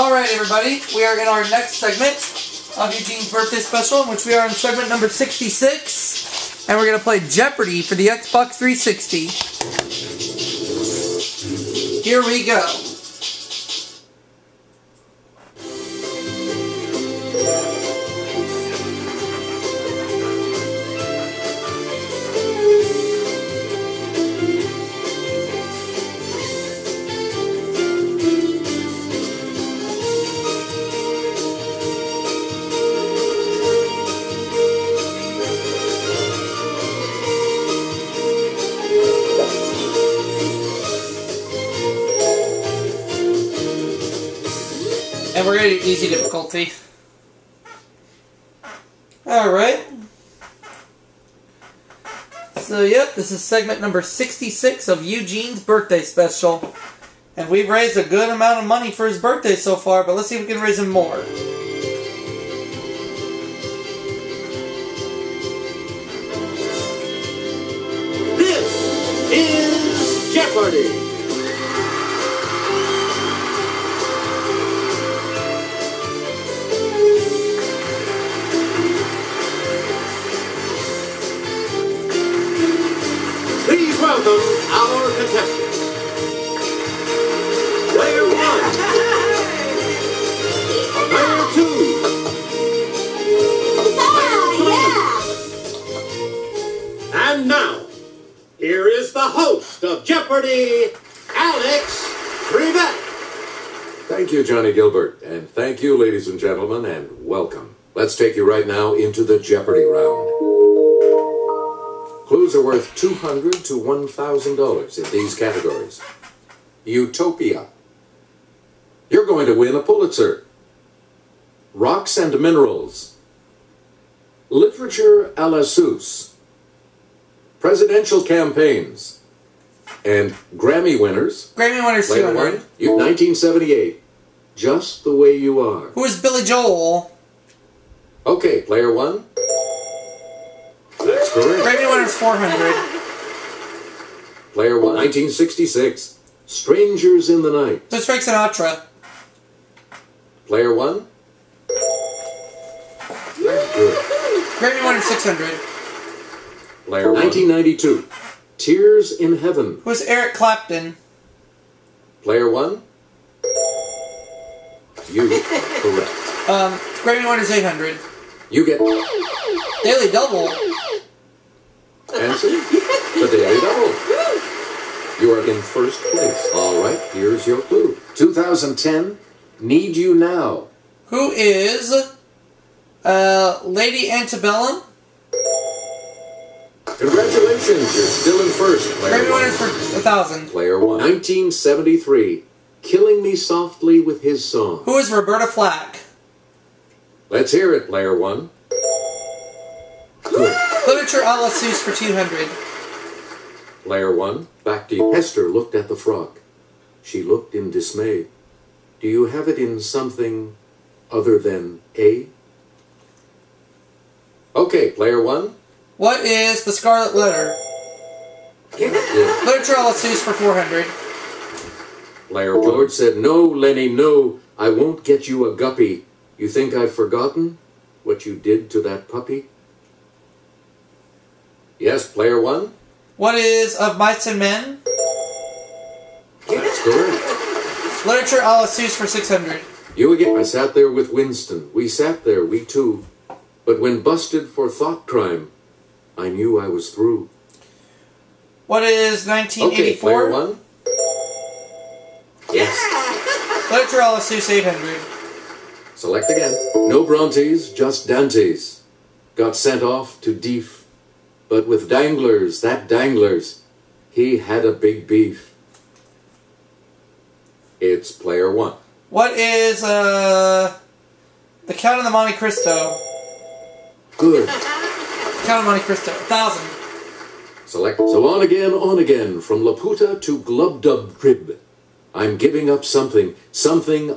Alright everybody, we are in our next segment of Eugene's birthday special, in which we are in segment number 66, and we're going to play Jeopardy for the Xbox 360. Here we go. And we're going to do easy difficulty. Alright. So, yep, this is segment number 66 of Eugene's birthday special. And we've raised a good amount of money for his birthday so far, but let's see if we can raise him more. This is Jeopardy! Please welcome our contestants. Player 1. Player 2. And now, here is the host of Jeopardy, Alex Trebek. Thank you, Johnny Gilbert, and thank you, ladies and gentlemen, and welcome. Let's take you right now into the Jeopardy round. Clues are worth $200 to $1,000 in these categories. Utopia. You're going to win a Pulitzer. Rocks and minerals. Literature à la Seuss. Presidential campaigns. And Grammy winners. Grammy winners Player 200. 1978. Just the Way You Are. Who is Billy Joel? Okay, player 1. That's correct. Grammy winners 400. Player 1. 1966. Strangers in the Night. Who's Frank Sinatra? Player 1. Good. Grammy winners 600. Player 1. 1992. Tears in Heaven. Who's Eric Clapton? Player 1. You correct. Grammy winners 800. You get Daily Double. answer. The Daily Double. You are in first place. All right, here's your clue. 2010. Need You Now. Who is Lady Antebellum? Congratulations, you're still in first. Player Grammy 1. winners for 1,000. Player 1. 1973. Killing Me Softly with His Song. Who is Roberta Flack? Let's hear it, player 1. Good. Literature à la Seuss for 200. Player 1. Back to you. Hester looked at the frog. She looked in dismay. Do you have it in something other than A? Okay, player 1. What is The Scarlet Letter? Good. Literature à la Seuss for 400. Player George said, No, Lenny, no. I won't get you a guppy. You think I've forgotten what you did to that puppy? Yes, player 1. What is Of Mice and Men? That's correct. Literature à la Seuss for 600. You again. I sat there with Winston. We sat there, we two. But when busted for thought crime, I knew I was through. What is 1984? Okay, player 1. Yes. Literature à la Seuss 800. Select again. No Brontes, just Dantes. Got sent off to Deef. But with Danglers, that Danglers, he had a big beef. It's player 1. What is The Count of the Monte Cristo? Good. Count of Monte Cristo, 1,000. Select. So on again, from Laputa to Glubdub Crib. I'm giving up something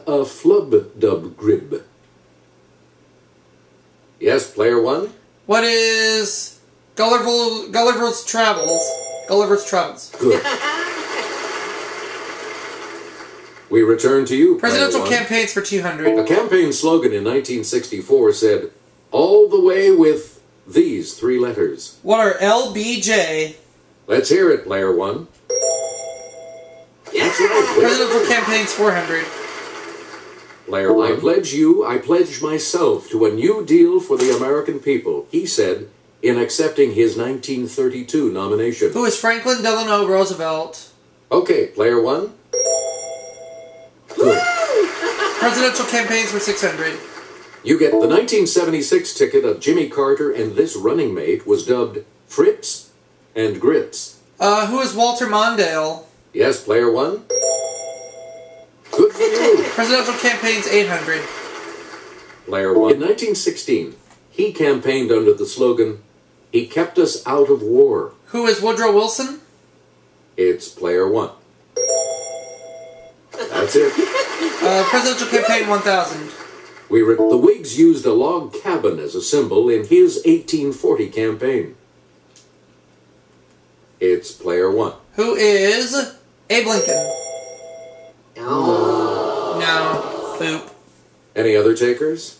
a flub-dub grib. Yes, player 1. What is Gulliver's Travels? Gulliver's Travels. Good. We return to you, Presidential Player One. campaigns for 200. A campaign slogan in 1964 said, "All the way with these three letters." What are LBJ? Let's hear it, Player One. That's right. Presidential campaigns 400. Player One. I pledge you, I pledge myself to a new deal for the American people, he said in accepting his 1932 nomination. Who is Franklin Delano Roosevelt? Okay, Player One. Good. Presidential campaigns for 600. You get the 1976 ticket of Jimmy Carter, and this running mate was dubbed Fritz and Grits. Who is Walter Mondale? Yes, Player One. Good for you. Presidential campaigns 800. Player One. In 1916, he campaigned under the slogan, "He kept us out of war." Who is Woodrow Wilson? It's Player One. That's it. Presidential campaign 1000. The Whigs used a log cabin as a symbol in his 1840 campaign. It's Player One. Who is Abe Lincoln? No. Boop. Any other takers?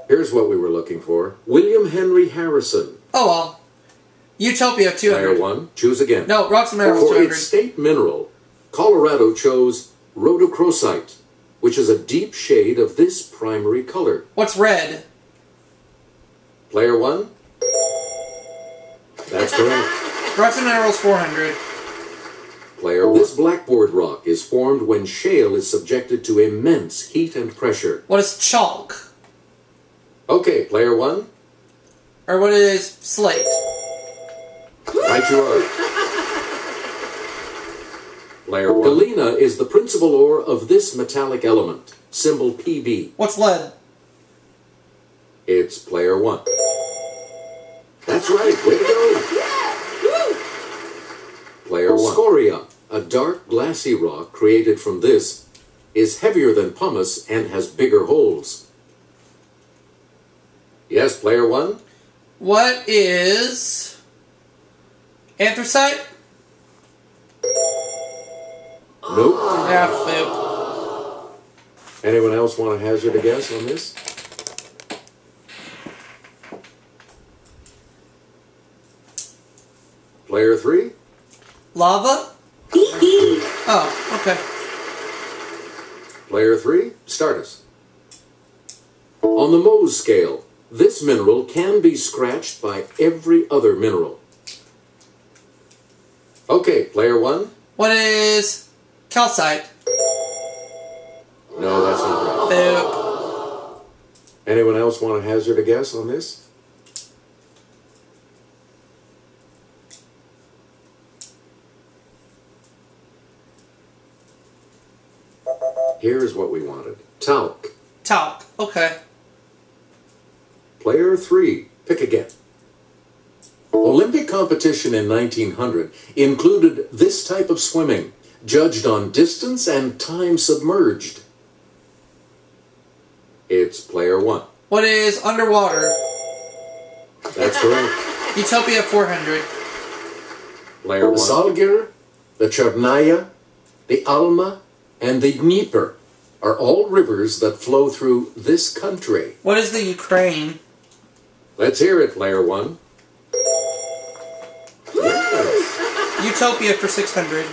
Here's what we were looking for. William Henry Harrison. Oh well. Utopia 200. Player One. Choose again. No, Rocks and Minerals For 200. its state mineral, Colorado chose rhodochrosite, which is a deep shade of this primary color. What's red? Player One. That's correct. Rocks and Minerals 400. Player One. This blackboard rock is formed when shale is subjected to immense heat and pressure. What is chalk? Okay, Player One. Or what is slate? Right you are. Player One. Galena is the principal ore of this metallic element, symbol PB. What's lead? It's Player One. That's right, way to go. Player One. Scoria, a dark glassy rock created from this, is heavier than pumice and has bigger holes. Yes, Player One. What is anthracite? Nope. Yeah, boop. Anyone else want to hazard a guess on this? Player Three. Lava? Oh, okay. Player Three. Start us. On the Mohs scale, this mineral can be scratched by every other mineral. Okay, Player One. What is calcite? No, that's not right. Boop. Anyone else want to hazard a guess on this? Here's what we wanted. Talc. Talc. Okay. Player Three. Pick again. Olympic competition in 1900 included this type of swimming, judged on distance and time submerged. It's Player One. What is underwater? That's correct. Utopia 400. Player One. The Salgir, the Chernaya, the Alma, and the Dnieper are all rivers that flow through this country. What is the Ukraine? Let's hear it, Player One. Yes. Utopia for 600.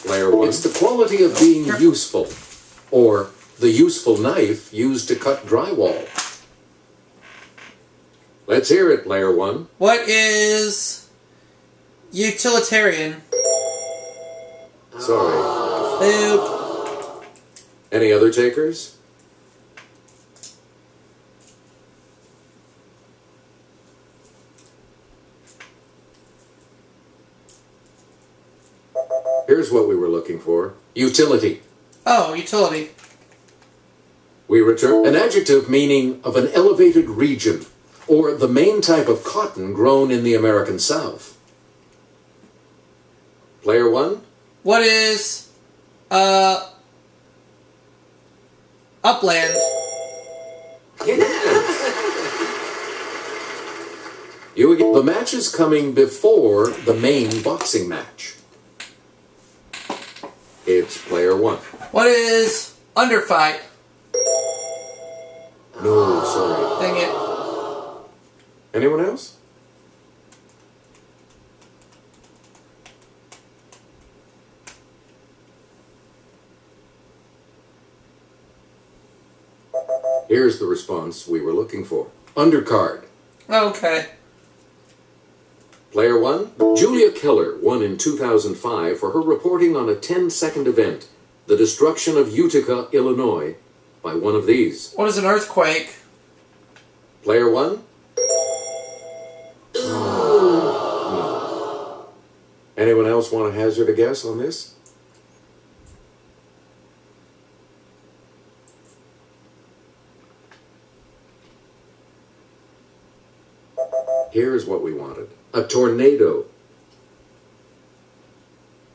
Player One. It's the quality of being useful, or the useful knife used to cut drywall. Let's hear it, Player One. What is utilitarian? Sorry. Boop. Any other takers? Here's what we were looking for. Utility. Oh, utility. We return an adjective meaning of an elevated region, or the main type of cotton grown in the American South. Player One. What is upland? Yes. The match is coming before the main boxing match. It's player one. What is underfight? No, sorry. Dang it. Anyone else? Here's the response we were looking for. Undercard. Okay. Player one, Julia Keller won in 2005 for her reporting on a 10-second event, the destruction of Utica, Illinois, by one of these. What is an earthquake? Player one? No. Anyone else want to hazard a guess on this? Here's what we wanted. A tornado.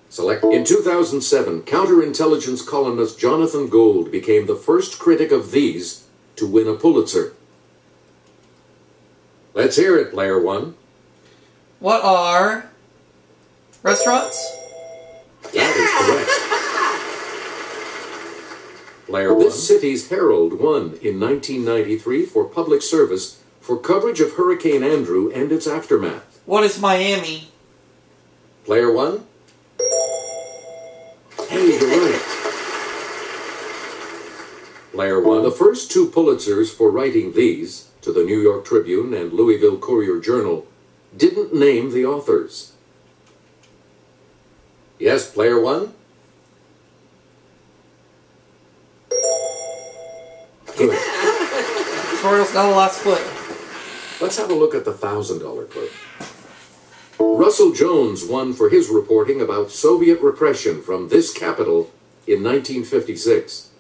Select. In 2007, counterintelligence columnist Jonathan Gold became the first critic of these to win a Pulitzer. Let's hear it, player one. What are restaurants? That is correct. Player one. This city's Herald won in 1993 for public service for coverage of Hurricane Andrew and its aftermath. What is Miami? Player one. Hey, you're right. Player one. The first two Pulitzers for writing these, to the New York Tribune and Louisville Courier-Journal, didn't name the authors. Yes, player one? Good. Tutorial's not a last clip. Let's have a look at the $1,000 clip. Russell Jones won for his reporting about Soviet repression from this capital in 1956.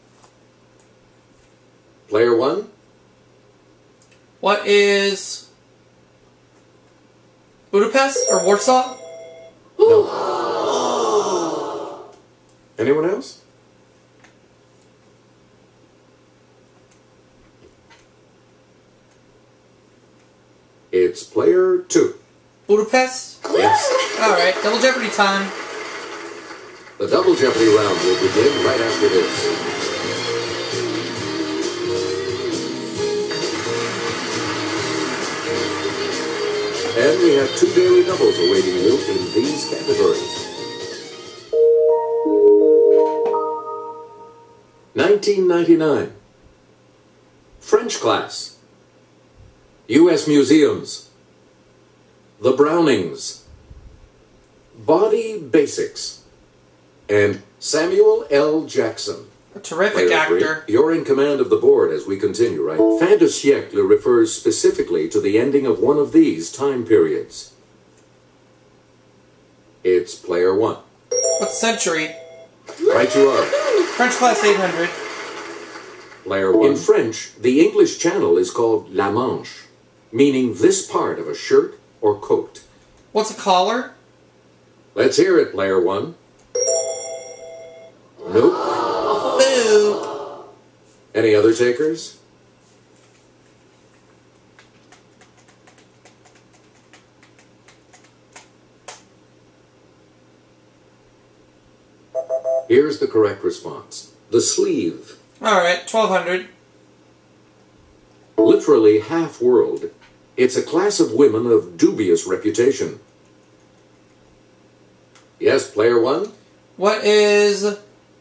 Player one? What is Budapest or Warsaw? No. Anyone else? It's player two. Budapest? Yes. Alright, Double Jeopardy time. The Double Jeopardy round will begin right after this. And we have two daily doubles awaiting you in these categories. 1999. French class. U.S. museums. The Brownings. Body Basics. And Samuel L. Jackson. A terrific actor. You're in command of the board as we continue, right? Fin de siècle refers specifically to the ending of one of these time periods. It's player one. What century? Right you are. French class 800. Player one. In French, the English Channel is called La Manche, meaning this part of a shirt or coat. What's a collar? Let's hear it, player one. Nope. Boo. Any other takers? Here's the correct response. The sleeve. Alright, 1200. Literally half-world. It's a class of women of dubious reputation. Yes, player one? What is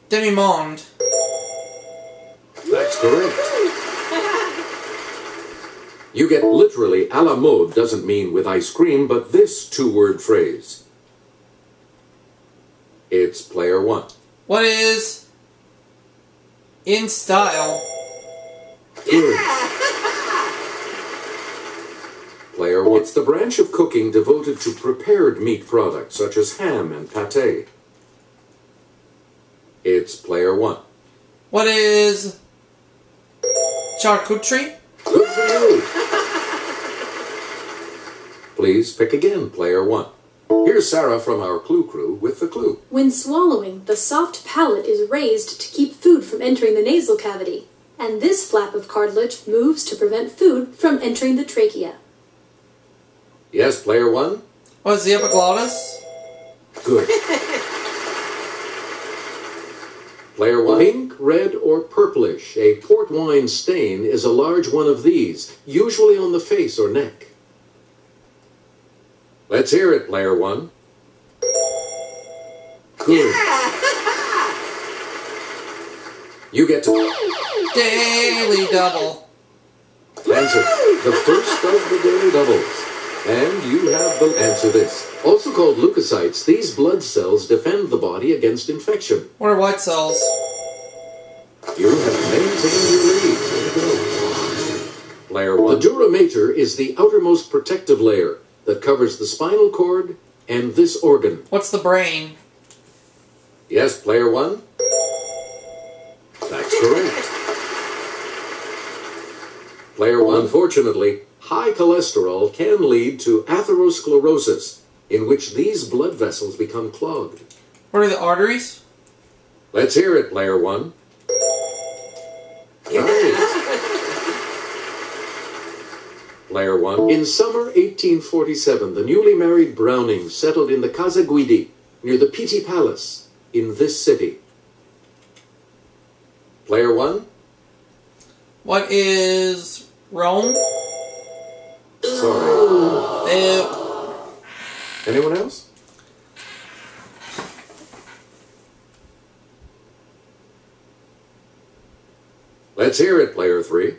demi-monde? That's correct. You get literally à la mode doesn't mean with ice cream, but this two-word phrase. It's player one. What is in style? Good. Player one. It's the branch of cooking devoted to prepared meat products such as ham and pâté. It's player one. What is charcuterie? Good for you. Please pick again, player one. Here's Sarah from our Clue Crew with the clue. When swallowing, the soft palate is raised to keep food from entering the nasal cavity, and this flap of cartilage moves to prevent food from entering the trachea. Yes, player one? What is the epiglottis? Good. Player one. Pink, red, or purplish. A port wine stain is a large one of these, usually on the face or neck. Let's hear it, player one. Good. You get to Daily double. answer the first of the daily doubles. And you have the answer this. Also called leukocytes, these blood cells defend the body against infection. What are white cells? You have maintained your lead. There you go. Player one. The dura mater is the outermost protective layer that covers the spinal cord and this organ. What's the brain? Yes, player one? That's correct. Player one. Unfortunately, high cholesterol can lead to atherosclerosis, in which these blood vessels become clogged. What are the arteries? Let's hear it, player one. Right. Player one. In summer 1847, the newly married Brownings settled in the Casa Guidi, near the Pitti Palace, in this city. Player one? What is Rome? Sorry. Anyone else? Let's hear it, player three.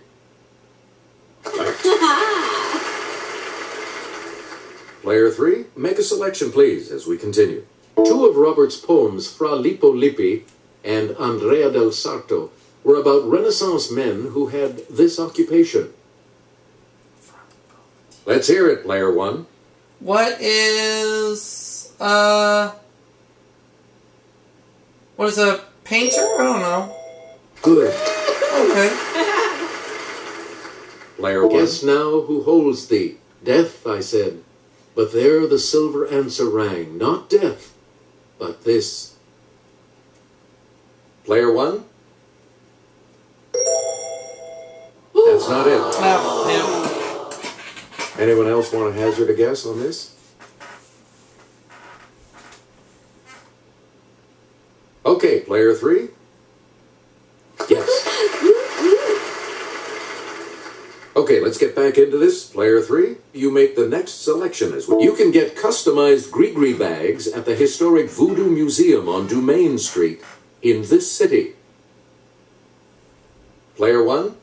Player three, make a selection, please, as we continue. Two of Robert's poems, Fra Lippo Lippi and Andrea del Sarto, were about Renaissance men who had this occupation. Let's hear it, player one. What is a painter? I don't know. Good. Okay. Player one. Guess now who holds thee? Death, I said. But there the silver answer rang. Not death, but this. Player one? That's not it. Anyone else want to hazard a guess on this? Okay, player three. Yes. Okay, let's get back into this. Player three, you make the next selection as well. You can get customized gree-gree bags at the historic Voodoo Museum on Dumaine Street in this city. Player one?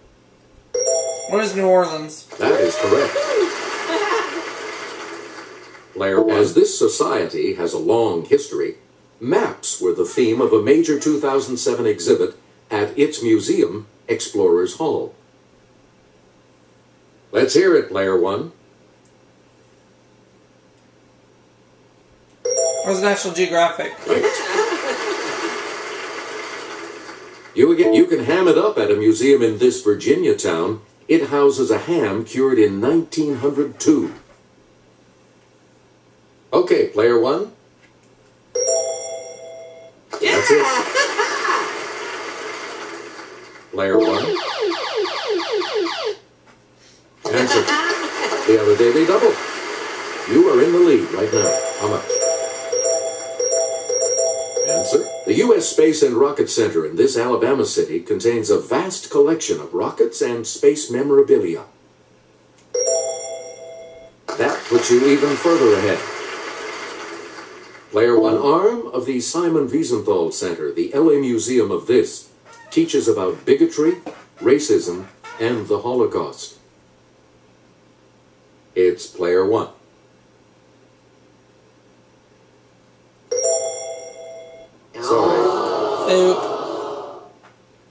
What is New Orleans? That is correct. Player one. As this society has a long history, maps were the theme of a major 2007 exhibit at its museum, Explorers Hall. Let's hear it, player one. What is National Geographic? You can ham it up at a museum in this Virginia town. It houses a ham cured in 1902. Okay, player one. That's it. Player one. Answer. The other daily double. You are in the lead right now. How much? Answer. The U.S. Space and Rocket Center in this Alabama city contains a vast collection of rockets and space memorabilia. That puts you even further ahead. Player one. Arm of the Simon Wiesenthal Center, the LA Museum of this, teaches about bigotry, racism, and the Holocaust. It's player one. Sorry. Oop.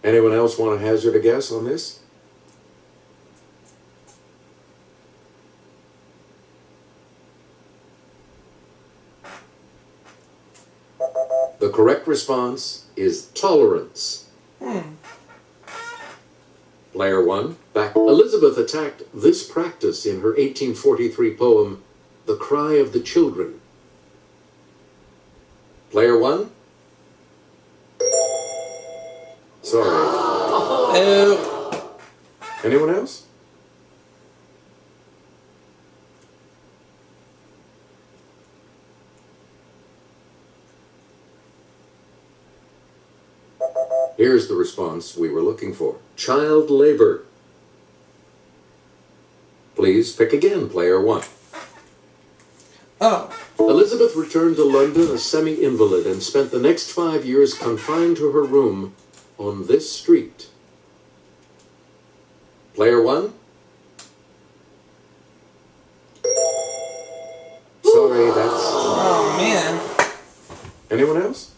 Anyone else want to hazard a guess on this? The correct response is tolerance. Player one, back. Elizabeth attacked this practice in her 1843 poem, The Cry of the Children. Player one? Sorry. Oop. Anyone else? Here's the response we were looking for. Child labor. Please pick again, player 1. Oh. Elizabeth returned to London a semi-invalid and spent the next 5 years confined to her room on this street. Player 1? Sorry, that's... Oh, man. Anyone else?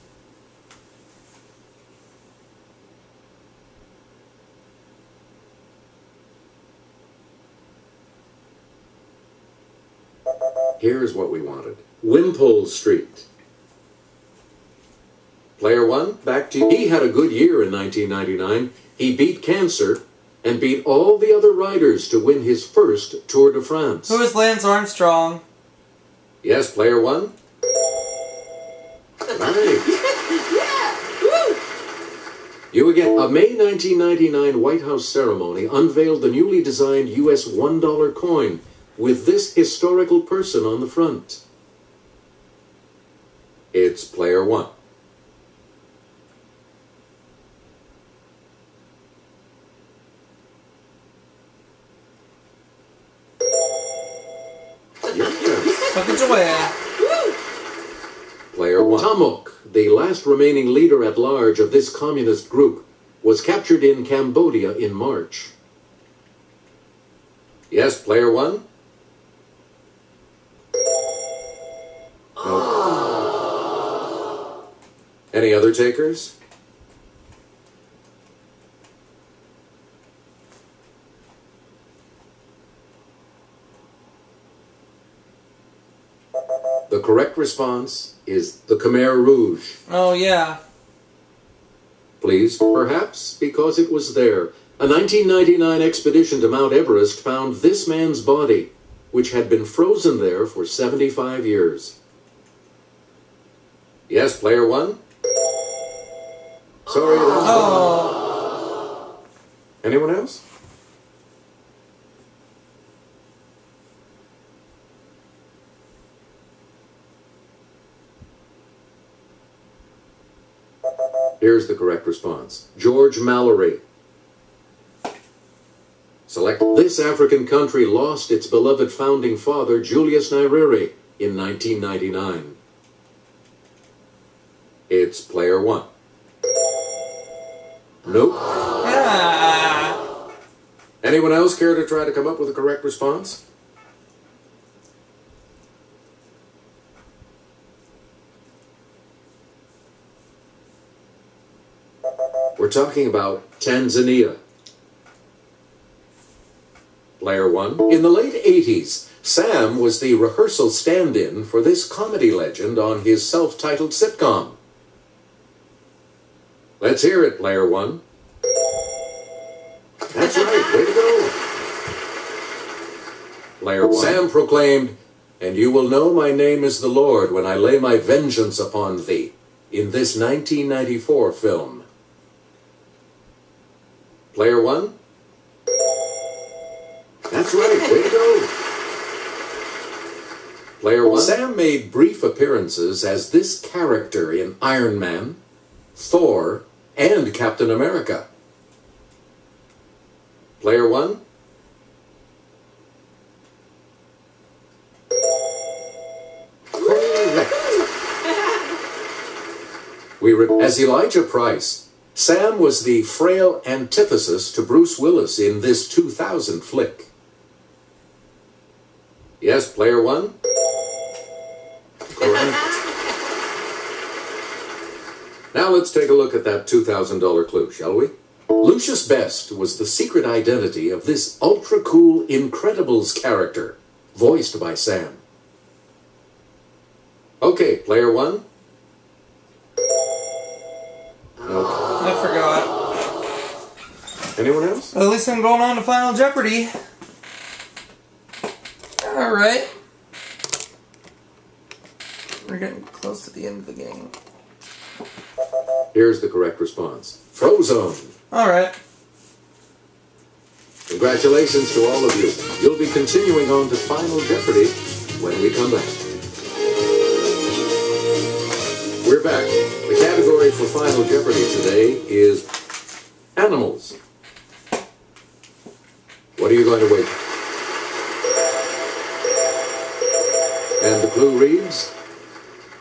Here's what we wanted. Wimpole Street. Player 1, back to you. He had a good year in 1999. He beat cancer and beat all the other riders to win his first Tour de France. Who is Lance Armstrong? Yes, player 1? Right. You again. A May 1999 White House ceremony unveiled the newly designed U.S. $1 coin with this historical person on the front. It's player 1. Look at Joanne. Player 1. Tamok, the last remaining leader at large of this communist group, was captured in Cambodia in March. Yes, player 1? No. Any other takers? The correct response is the Khmer Rouge. Oh, yeah. Please, perhaps because it was there. A 1999 expedition to Mount Everest found this man's body, which had been frozen there for 75 years. Yes, player 1? Sorry, that's Oh. Anyone else? Here's the correct response. George Mallory. Select. This African country lost its beloved founding father, Julius Nyerere, in 1999. It's player 1. Nope. Ah. Anyone else care to try to come up with a correct response? We're talking about Tanzania. Player 1. In the late 80s, Sam was the rehearsal stand-in for this comedy legend on his self-titled sitcom. Let's hear it, player 1. That's right, way to go. Player 1. Sam proclaimed, "And you will know my name is the Lord when I lay my vengeance upon thee," in this 1994 film. Player 1? That's right, way to go. Player 1? Sam made brief appearances as this character in Iron Man, Thor, and Captain America. Player 1? Correct. As Elijah Price, Sam was the frail antithesis to Bruce Willis in this 2000 flick. Yes, player 1? Correct. Now let's take a look at that $2,000 clue, shall we? Lucius Best was the secret identity of this ultra-cool Incredibles character, voiced by Sam. Okay, player 1? Okay. I forgot. Anyone else? At least I'm going on to Final Jeopardy. Alright. We're getting close to the end of the game. Here's the correct response. Frozone. Alright. Congratulations to all of you. You'll be continuing on to Final Jeopardy when we come back. We're back. The category for Final Jeopardy today is animals. What are you going to wager? And the clue reads,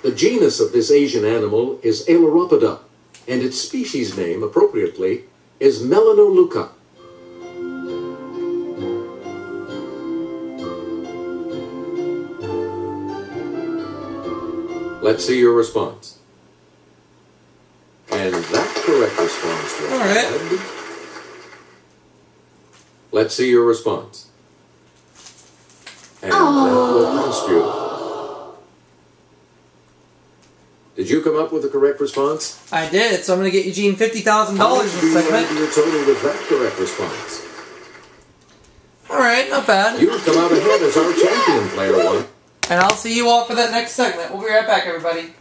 the genus of this Asian animal is Ailuropoda, and its species name, appropriately, is Melanoleuca. Let's see your response. And that correct response was... All right. Let's see your response. And that will cost you. Did you come up with the correct response? I did, so I'm going to get Eugene $50,000 in How this much do you add segment. to your total with that correct response? Alright, not bad. You've come out ahead as our champion, player one. And I'll see you all for that next segment. We'll be right back, everybody.